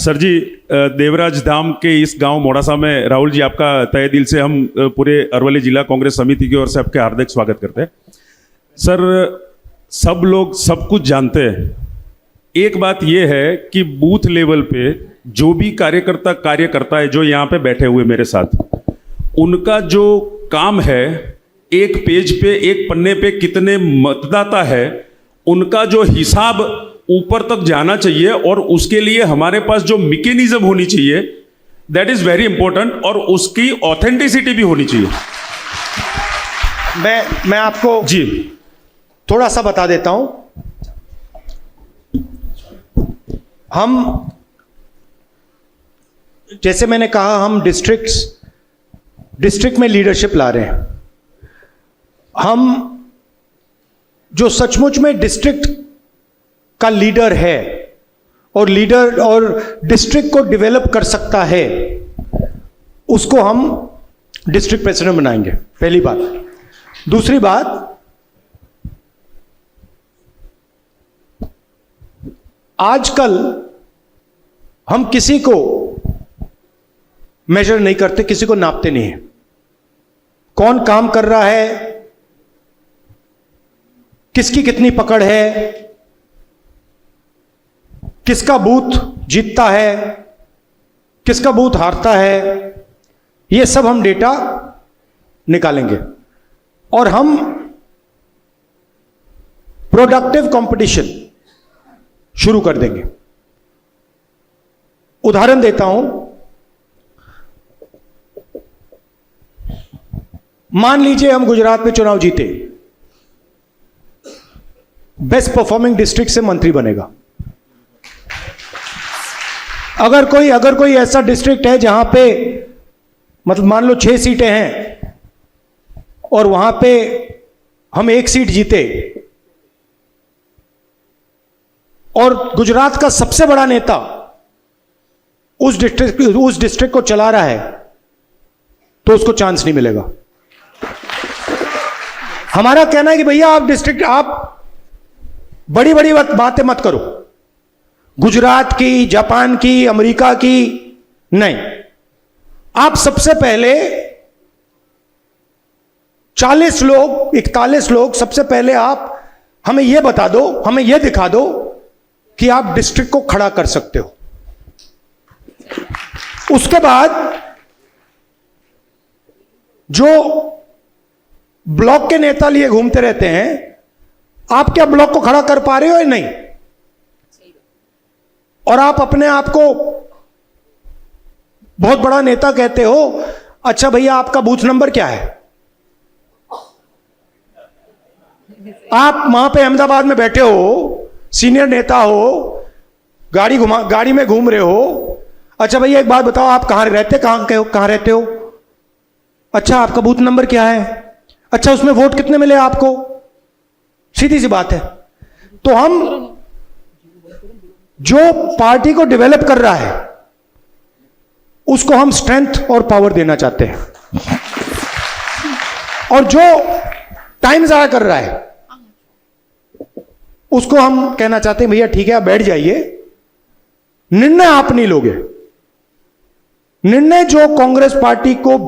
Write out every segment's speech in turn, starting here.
Sir जी, देवराज धाम के इस गांव मोड़ासा में राहुल जी, आपका तहे दिल से हम पूरे अरवली जिला कांग्रेस समिति की ओर से आपके हार्दिक स्वागत करते हैं। सर, सब लोग सब कुछ जानते हैं। एक बात यह है कि बूथ लेवल पे जो भी कार्यकर्ता कार्य करता है, जो यहाँ पे बैठे हुए मेरे साथ, उनका जो काम है, एक पेज पे, एक पन्ने पे कितने मतदाता है, उनका जो हिसाब ऊपर तक जाना चाहिए और उसके लिए हमारे पास जो मैकेनिज्म होनी चाहिए, दैट इज वेरी इंपॉर्टेंट, और उसकी ऑथेंटिसिटी भी होनी चाहिए। मैं आपको जी थोड़ा सा बता देता हूं। हम, जैसे मैंने कहा, हम डिस्ट्रिक्ट में लीडरशिप ला रहे हैं। हम जो सचमुच में डिस्ट्रिक्ट का लीडर है और डिस्ट्रिक्ट को डेवलप कर सकता है, उसको हम डिस्ट्रिक्ट प्रेसिडेंट बनाएंगे, पहली बात। दूसरी बात, आजकल हम किसी को मेजर नहीं करते, किसी को नापते नहीं है। कौन काम कर रहा है, किसकी कितनी पकड़ है, किसका बूथ जीतता है, किसका बूथ हारता है, यह सब हम डेटा निकालेंगे और हम प्रोडक्टिव कंपटीशन शुरू कर देंगे। उदाहरण देता हूं, मान लीजिए हम गुजरात में चुनाव जीते, बेस्ट परफॉर्मिंग डिस्ट्रिक्ट से मंत्री बनेगा। अगर कोई ऐसा डिस्ट्रिक्ट है जहां पे, मतलब मान लो 6 सीटें हैं और वहां पे हम 1 सीट जीते और गुजरात का सबसे बड़ा नेता उस डिस्ट्रिक्ट को चला रहा है, तो उसको चांस नहीं मिलेगा। हमारा कहना है कि भैया आप बड़ी बड़ी बातें मत करो, गुजरात की, जापान की, अमेरिका की नहीं। आप सबसे पहले 40 लोग, 41 लोग, सबसे पहले आप हमें यह बता दो, हमें यह दिखा दो कि आप डिस्ट्रिक्ट को खड़ा कर सकते हो। उसके बाद जो ब्लॉक के नेता लिए घूमते रहते हैं, आप क्या ब्लॉक को खड़ा कर पा रहे हो या नहीं? और आप अपने आप को बहुत बड़ा नेता कहते हो। अच्छा भैया, आपका बूथ नंबर क्या है? आप वहां पे अहमदाबाद में बैठे हो, सीनियर नेता हो, गाड़ी में घूम रहे हो। अच्छा भैया एक बात बताओ, आप कहां रहते हो? अच्छा, आपका बूथ नंबर क्या है? अच्छा, उसमें वोट कितने मिले आपको? सीधी सी बात है। तो हम जो पार्टी को डेवलप कर रहा है, उसको हम स्ट्रेंथ और पावर देना चाहते हैं, और जो टाइम जाया कर रहा है, उसको हम कहना चाहते हैं भैया ठीक है, आप बैठ जाइए, निर्णय आप नहीं लोगे। निर्णय जो कांग्रेस पार्टी को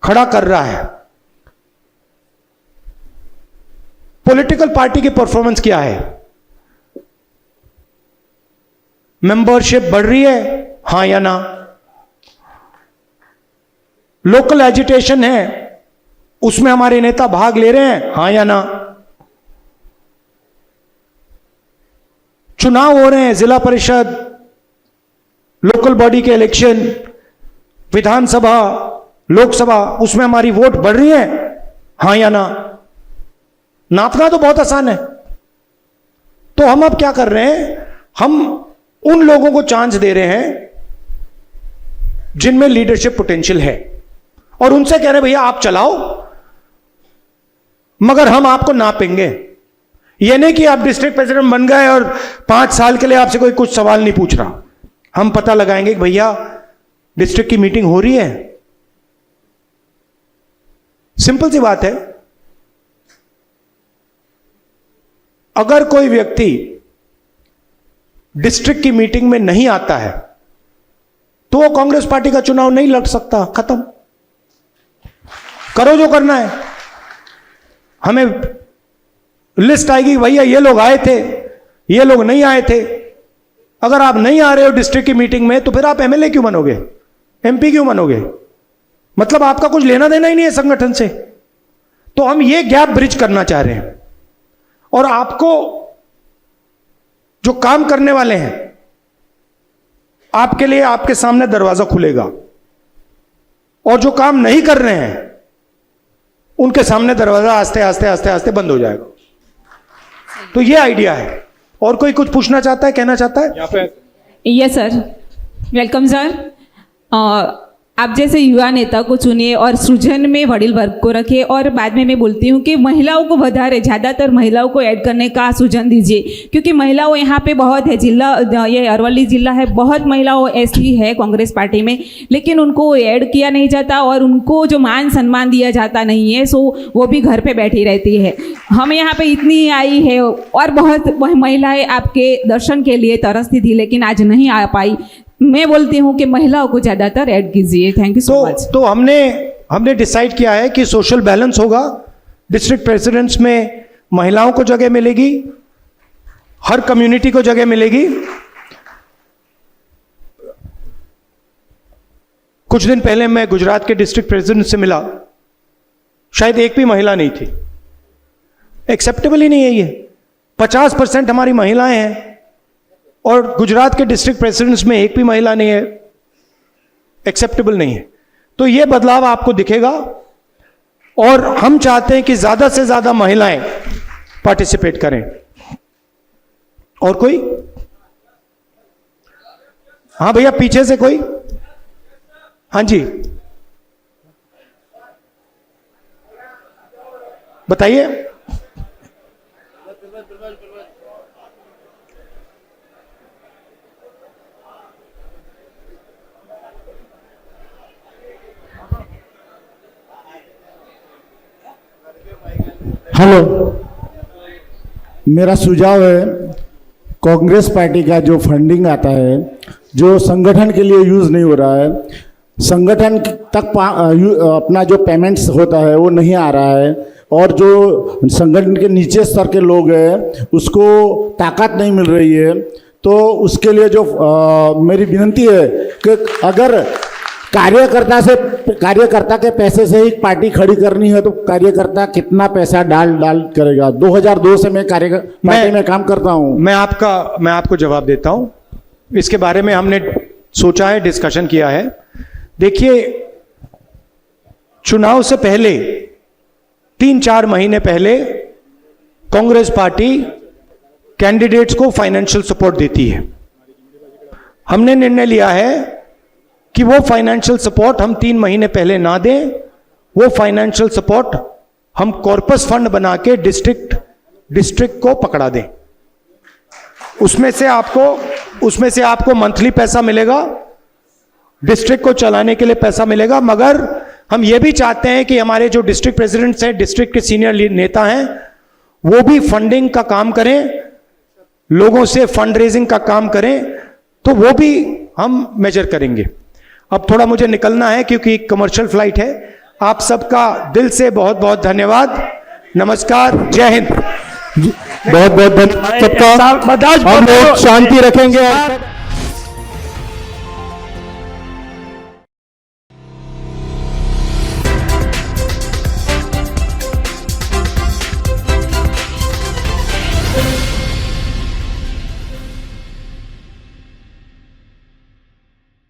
खड़ा कर रहा है, पॉलिटिकल पार्टी की परफॉर्मेंस क्या है, मेंबरशिप बढ़ रही है, हां या ना, लोकल एजिटेशन है, उसमें हमारे नेता भाग ले रहे हैं, हां या ना, चुनाव हो रहे हैं, जिला परिषद, लोकल बॉडी के इलेक्शन, विधानसभा, लोकसभा, उसमें हमारी वोट बढ़ रही है, हां या ना। नापना तो बहुत आसान है। तो हम अब क्या कर रहे हैं, हम उन लोगों को चांस दे रहे हैं जिनमें लीडरशिप पोटेंशियल है, और उनसे कह रहे हैं भैया आप चलाओ, मगर हम आपको नापेंगे। यह नहीं कि आप डिस्ट्रिक्ट प्रेसिडेंट बन गए और 5 साल के लिए आपसे कोई कुछ सवाल नहीं पूछ रहा। हम पता लगाएंगे कि भैया डिस्ट्रिक्ट की मीटिंग हो रही है, सिंपल सी बात है। अगर कोई व्यक्ति डिस्ट्रिक्ट की मीटिंग में नहीं आता है तो वो कांग्रेस पार्टी का चुनाव नहीं लड़ सकता, खत्म। करो जो करना है। हमें लिस्ट आएगी, भैया ये लोग आए थे, ये लोग नहीं आए थे। अगर आप नहीं आ रहे हो डिस्ट्रिक्ट की मीटिंग में तो फिर आप एमएलए क्यों बनोगे, एमपी क्यों बनोगे? मतलब आपका कुछ लेना देना ही नहीं है संगठन से। तो हम ये गैप ब्रिज करना चाह रहे हैं, और आपको जो काम करने वाले हैं, आपके लिए आपके सामने दरवाजा खुलेगा, और जो काम नहीं कर रहे हैं उनके सामने दरवाजा आस्ते आस्ते आस्ते आस्ते बंद हो जाएगा। तो ये आइडिया है। और कोई कुछ पूछना चाहता है, कहना चाहता है? Yes sir, welcome sir. आप जैसे युवा नेता को चुनिए और सृजन में वडील वर्ग को रखिए, और बाद में मैं बोलती हूँ कि महिलाओं को વધારે ज़्यादातर महिलाओं को ऐड करने का सृजन दीजिए, क्योंकि महिलाओं यहाँ पे बहुत है। जिला ये अरवली जिला है, बहुत महिलाओं ऐसी है कांग्रेस पार्टी में, लेकिन उनको ऐड किया नहीं जाता और उनको जो मान सम्मान दिया जाता नहीं है, सो वो भी घर पे बैठी रहती है। हम यहाँ पे इतनी आई है और बहुत महिलाएं आपके दर्शन के लिए तरसती थी, लेकिन आज नहीं आ पाई। मैं बोलती हूँ कि महिलाओं को ज़्यादातर ऐड कीजिए। Thank you so much. तो हमने डिसाइड किया है कि सोशल बैलेंस होगा। डिस्ट्रिक्ट प्रेसिडेंट्स में महिलाओं को जगह मिलेगी, हर कम्युनिटी को जगह मिलेगी। कुछ दिन पहले मैं गुजरात के डिस्ट्रिक्ट प्रेसिडेंट से मिला, शायद एक भी महिला नहीं थी। एक्सेप्टेबल ही नहीं है ये। 50% हमारी महिलाएं हैं और गुजरात के डिस्ट्रिक्ट प्रेसिडेंट्स में एक भी महिला नहीं है। एक्सेप्टेबल नहीं है। तो ये बदलाव आपको दिखेगा, और हम चाहते हैं कि ज्यादा से ज्यादा महिलाएं पार्टिसिपेट करें। और कोई? हाँ भैया, पीछे से कोई? हाँ जी, बताइए। हेलो, मेरा सुझाव है, कांग्रेस पार्टी का जो फंडिंग आता है, जो संगठन के लिए यूज़ नहीं हो रहा है, संगठन तक अपना जो पेमेंट्स होता है वो नहीं आ रहा है, और जो संगठन के नीचे स्तर के लोग हैं उसको ताकत नहीं मिल रही है। तो उसके लिए जो मेरी विनती है कि अगर कार्यकर्ता के पैसे से ही पार्टी खड़ी करनी है तो कार्यकर्ता कितना पैसा डाल करेगा। 2002 से मैं पार्टी में काम करता हूं। मैं आपको जवाब देता हूं। इसके बारे में हमने सोचा है, डिस्कशन किया है। देखिए, चुनाव से पहले 3-4 महीने पहले कांग्रेस पार्टी कैंडिडेट्स को फाइनेंशियल सपोर्ट देती है। हमने निर्णय लिया है कि वो फाइनेंशियल सपोर्ट हम 3 महीने पहले ना दें। वो फाइनेंशियल सपोर्ट हम कॉर्पस फंड बना के डिस्ट्रिक्ट को पकड़ा दें। उसमें से आपको मंथली पैसा मिलेगा, डिस्ट्रिक्ट को चलाने के लिए पैसा मिलेगा। मगर हम ये भी चाहते हैं कि हमारे जो डिस्ट्रिक्ट प्रेसिडेंट्स हैं, डिस्ट्रिक्ट के सीनियर नेता हैं, वो भी फंडिंग का काम करें, लोगों से फंड रेजिंग का काम करें। तो वो भी हम मेजर करेंगे। अब थोड़ा मुझे निकलना है क्योंकि कमर्शियल फ्लाइट है। आप सबका दिल से बहुत बहुत धन्यवाद। नमस्कार, जय हिंद। बहुत बहुत धन्यवाद सबका। हम लोग शांति रखेंगे।